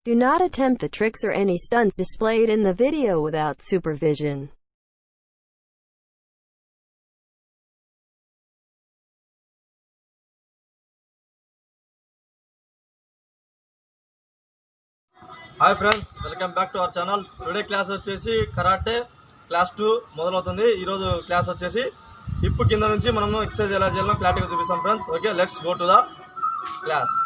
Do not attempt the tricks or any stunts displayed in the video without supervision. Hi friends, welcome back to our channel. Today class వచ్చేసి karate class 2 మొదలవుతుంది. ఈ రోజు class వచ్చేసి hip కింద నుంచి మనము exercise ఎలా చేయాలో క్లారిటీగా చూపిస్తాం friends. Okay, let's go to the class.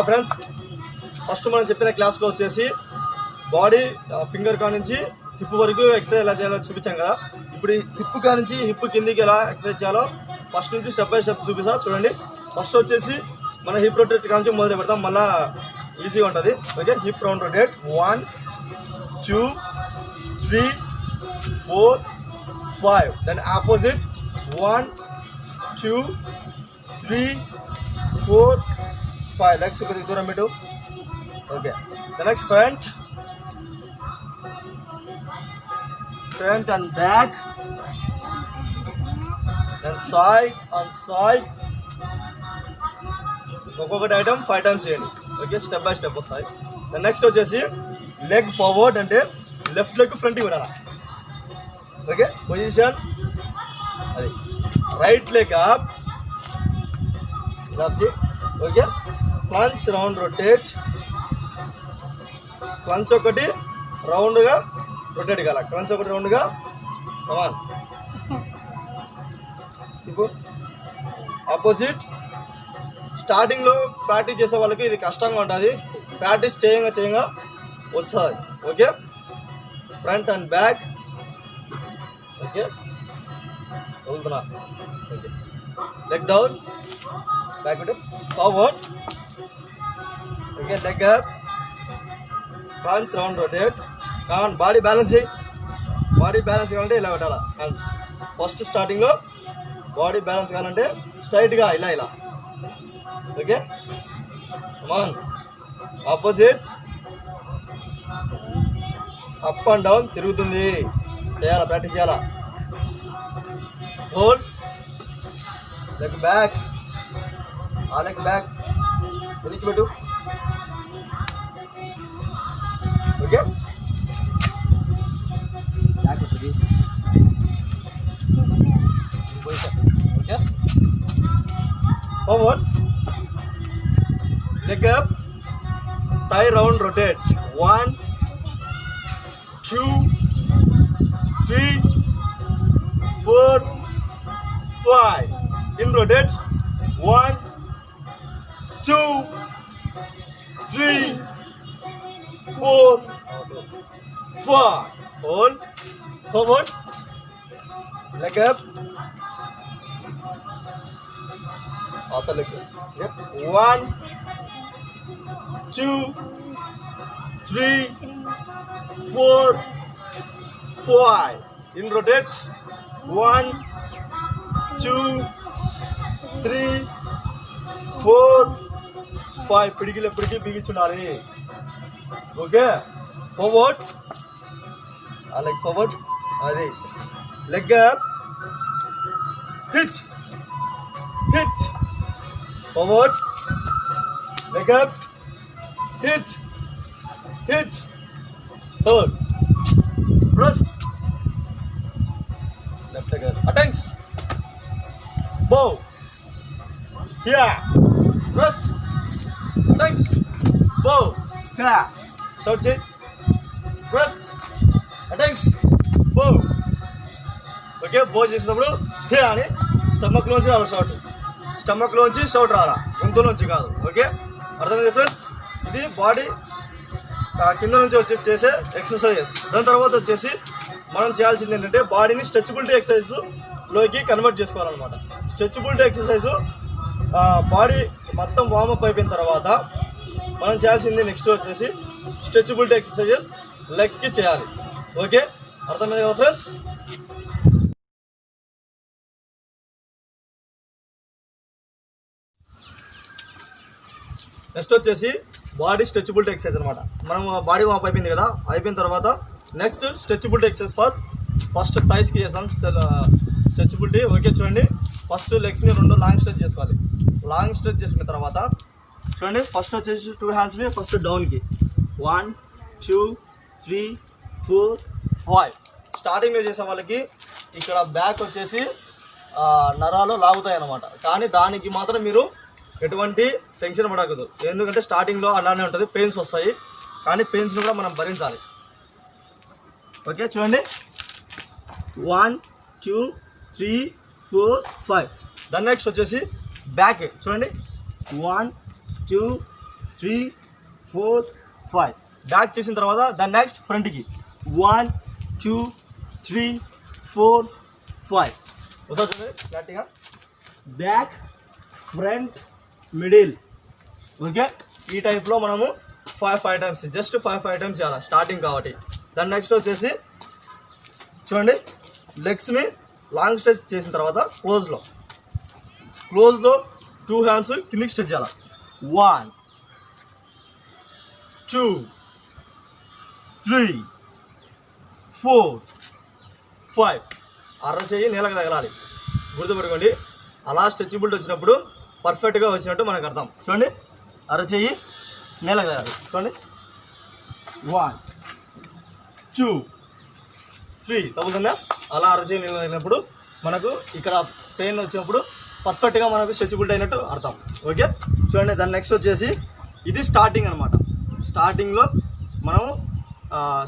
Friends, first మనం చెప్పిన క్లాస్లో వచ్చేసి బాడీ ఫింగర్ కా నుంచి హిప్ వరకు ఎక్సర్సైజ్ ఎలా చేయాలో చూపించాం కదా. ఇప్పుడు హిప్ కా నుంచి హిప్ కిందికి ఎలా ఎక్సర్సైజ్ చేయాలో ఫస్ట్ నుంచి స్టెప్ బై స్టెప్ చూపిస్తా చూడండి. ఫస్ట్ వచ్చేసి మన హిప్ రొటేట్ కా నుంచి మొదలు పెడతాం, మళ్ళీ ఈజీగా ఉంటుంది. Okay, hip round rotate 1 2 3 4 5. Then opposite 1 2 3 4 5. Legs కొద్దిగా దూరం పెట్టు. Okay, the next front and back, then side and side. ఒక్కొక్కటి ఐటమ్ 5 times చేయండి. ఓకే, స్టెప్ బై స్టెప్ వస్తాయి. నెక్స్ట్ వచ్చేసి లెగ్ ఫార్వర్డ్ అంటే లెఫ్ట్ లెగ్ ఫ్రంట్కి పెట్టాలి. ఓకే, పొజిషన్ అది రైట్ లెగ్ అప్. ఓకే, క్లంచ్ రౌండ్ రొటేట్. క్లంచ్ ఒకటి రౌండ్గా రొటేట్ కాల, క్లంచ్ ఒకటి రౌండ్గా. కమాన్, ఇప్పుడు ఆపోజిట్. స్టార్టింగ్లో ప్రాక్టీస్ చేసే వాళ్ళకి ఇది కష్టంగా ఉంటుంది, ప్రాక్టీస్ చేయంగా వస్తుంది. Okay, front and back. Okay, వదులుతున్నా. Okay, leg down, back forward. Okay, leg up, hands round rotate. కావాలి బాడీ బ్యాలెన్స్ చేయి. బాడీ బ్యాలెన్స్ కావాలంటే ఇలా పెట్టాలా హ్యాండ్స్. ఫస్ట్ స్టార్టింగ్లో బాడీ బ్యాలెన్స్ కావాలంటే స్ట్రైట్గా ఇలా. Okay, come on. Opposite up and down తిరుగుతుంది, చేయాలా, ప్రాక్టీస్ చేయాలా. హోల్డ్, లెగ్ బ్యాక్, ఆ లెగ్ బ్యాక్ వెనక్కి పెట్టు. ఓకే, బ్యాక్ వస్తుంది. Okay, forward, leg up, thigh round rotate. 1 2 3 4 5. In rotate 1 2 3 4 5. Hold, forward, leg up, outer leg. Yep. 1 2 3 4 5. In rotate 1 2 3 4 5. పిడికి బిగించుండాలి. Okay, forward, ఆ లెగ్ ఫార్వర్డ్, అది leg up, hit forward, leg up, hit hold, press, left leg అటెంక్స్, bow, here, rest, thanks, bow, here, shout it, rest, thanks, bow. Okay, bow చేసినప్పుడు here అని stomach లోంచి అలా shot. స్టమక్లోంచి shout రావాలా, గొంతులోంచి కాదు. Okay, అర్థమైంది friends? ఇది బాడీ కింద నుంచి వచ్చేసి చేసే ఎక్సర్సైజెస్. దాని తర్వాత వచ్చేసి మనం చేయాల్సింది ఏంటంటే బాడీని స్ట్రెచబిలిటీ ఎక్సర్సైజ్లోకి కన్వర్ట్ చేసుకోవాలన్నమాట. స్ట్రెచబిలిటీ ఎక్సర్సైజ్ బాడీ మొత్తం వార్మప్ అయిపోయిన తర్వాత మనం చేయాల్సింది నెక్స్ట్ వచ్చేసి స్ట్రెచబిలిటీ ఎక్సర్సైజెస్ లెగ్స్కి చేయాలి. ఓకే, అర్థమైంది కదా ఫ్రెండ్స్? నెక్స్ట్ వచ్చేసి బాడీ స్ట్రెచబిలిటీ ఎక్సర్సైజ్ అనమాట. మనం బాడీ వార్మప్ అయిపోయింది కదా, అయిపోయిన తర్వాత నెక్స్ట్ స్ట్రెచబిలిటీ ఎక్సర్సైజ్ ఫస్ట్ థైస్కి చేస్తాం స్ట్రెచబిలిటీ. ఓకే, చూడండి, ఫస్ట్ లెగ్స్ని 2 లాంగ్ స్ట్రెచ్ చేసుకోవాలి. లాంగ్ స్ట్రెచ్ చేసుకున్న తర్వాత చూడండి, ఫస్ట్ వచ్చేసి 2 హ్యాండ్స్ని ఫస్ట్ డౌన్కి 1 2 3 4 5. స్టార్టింగ్లో చేసే వాళ్ళకి ఇక్కడ బ్యాక్ వచ్చేసి నరాలు లాగుతాయి అన్నమాట. కానీ దానికి మాత్రం మీరు ఎటువంటి టెన్షన్ పడకూడదు, ఎందుకంటే స్టార్టింగ్లో అలానే ఉంటుంది, పెయిన్స్ వస్తాయి. కానీ పెయిన్స్ని కూడా మనం భరించాలి. ఓకే, చూడండి, 1 2 3 4 5. దాని నెక్స్ట్ వచ్చేసి బ్యాక్ చూడండి, 1 2 3 4 5. బ్యాక్ చేసిన తర్వాత దాని నెక్స్ట్ ఫ్రంట్కి 1 2 3 4 5. ఒకసారి చూడండి గట్టిగా, బ్యాక్ ఫ్రంట్ మిడిల్. ఓకే, ఈ టైప్లో మనము 5 టైమ్స్, జస్ట్ 5 టైమ్స్ చేయాలి స్టార్టింగ్ కాబట్టి. దాని నెక్స్ట్ వచ్చేసి చూడండి, లెగ్స్ని లాంగ్ స్ట్రెచ్ చేసిన తర్వాత క్లోజ్లో 2 హ్యాండ్స్ కిందికి స్ట్రెచ్ చేయాలి. 1 2 3 4 5. అర చేయి నేలకు తగలాలి, గుర్తుపెట్టుకోండి. అలా స్ట్రెచబిలిటీ వచ్చినప్పుడు పర్ఫెక్ట్గా వచ్చినట్టు మనకు అర్థం. చూడండి, అరచేయి నేలకు తగలాలి. చూడండి, 1 2 3 తగ్గుతుందా? అలా అరచేయి నేలకు తగిలినప్పుడు మనకు ఇక్కడ పెయిన్ వచ్చినప్పుడు పర్ఫెక్ట్గా మనకు స్ట్రెచబిలిటీ అయినట్టు అర్థం. ఓకే, చూడండి, దాని నెక్స్ట్ వచ్చేసి ఇది స్టార్టింగ్ అనమాట. స్టార్టింగ్లో మనం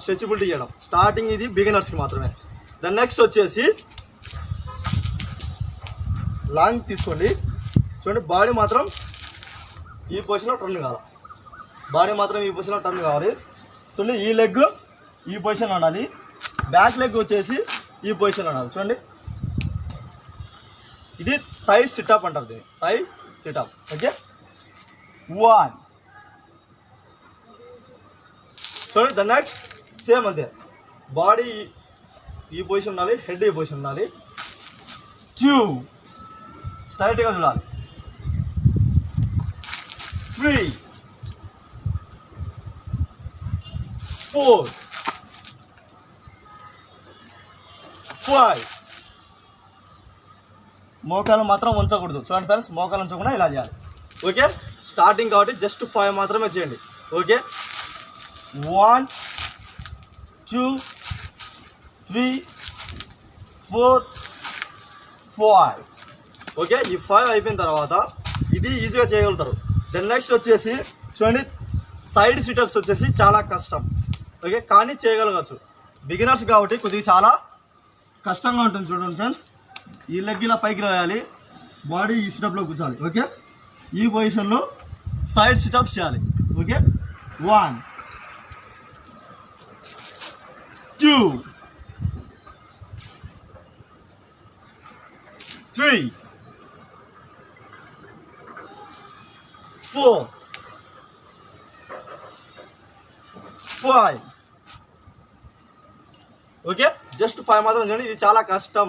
స్ట్రెచబిలిటీ చేయడం స్టార్టింగ్, ఇది బిగినర్స్కి మాత్రమే. దాని నెక్స్ట్ వచ్చేసి లాంగ్ తీసుకోండి. చూడండి, బాడీ మాత్రం ఈ పొజిషన్లో టర్న్ కావాలి. బాడీ మాత్రం ఈ పొజిషన్లో టర్న్ కావాలి. చూడండి, ఈ లెగ్ ఈ పొజిషన్లో ఉండాలి, బ్యాక్ లెగ్ వచ్చేసి ఈ పొజిషన్లో ఉండాలి. చూడండి, ఇది థై సిటప్ అంటారు, దీన్ని థై సిటప్. ఓకే, 1. చూడండి, ద నెక్స్ట్ సేమ్ అంతే, బాడీ ఈ పొజిషన్ ఉండాలి, హెడ్ ఈ పొజిషన్ ఉండాలి. 2 స్ట్రైట్గా చూడాలి. 3 4 5. మోకాలు మాత్రం ఉంచకూడదు. చూడండి ఫ్రెండ్స్, మోకాలు ఉంచకుండా ఇలా చేయాలి. ఓకే, స్టార్టింగ్ కాబట్టి జస్ట్ 5 మాత్రమే చేయండి. ఓకే, 1 2 3 4 5. ఓకే, ఈ 5 అయిపోయిన తర్వాత ఇది ఈజీగా చేయగలుగుతారు. దెన్ నెక్స్ట్ వచ్చేసి చూడండి, సైడ్ సిటప్స్ వచ్చేసి చాలా కష్టం. ఓకే, కానీ చేయగలగచ్చు. బిగినర్స్ కాబట్టి కొద్దిగా చాలా కష్టంగా ఉంటుంది. చూడండి ఫ్రెండ్స్, ఈ లెగ్ ఇలా పైకి రాయాలి, బాడీ ఈ సిటప్లో కూర్చోాలి. ఓకే, ఈ పొజిషన్లో సైడ్ సిటప్స్ చేయాలి. ఓకే, 1 2 3 4 5. ఓకే, జస్ట్ 5 మాత్రం చేయండి. ఇది చాలా కష్టం.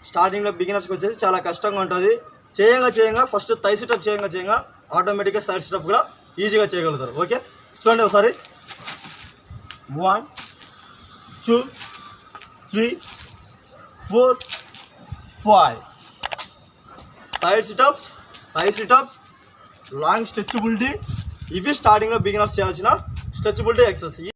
స్టార్టింగ్లో బిగినర్స్కి వచ్చేసి చాలా కష్టంగా ఉంటుంది. చేయంగా ఫస్ట్ థై సిటప్ చేయంగా ఆటోమేటిక్గా సైడ్ సిటప్ కూడా ఈజీగా చేయగలుగుతారు. ఓకే, చూడండి ఒకసారి, 1 2 3 4 5. Side situps, thigh situps, long stretchability, ఇవి స్టార్టింగ్లో బిగినర్స్ చేయాల్సిన స్ట్రెచబిలిటీ ఎక్సర్సైజ్.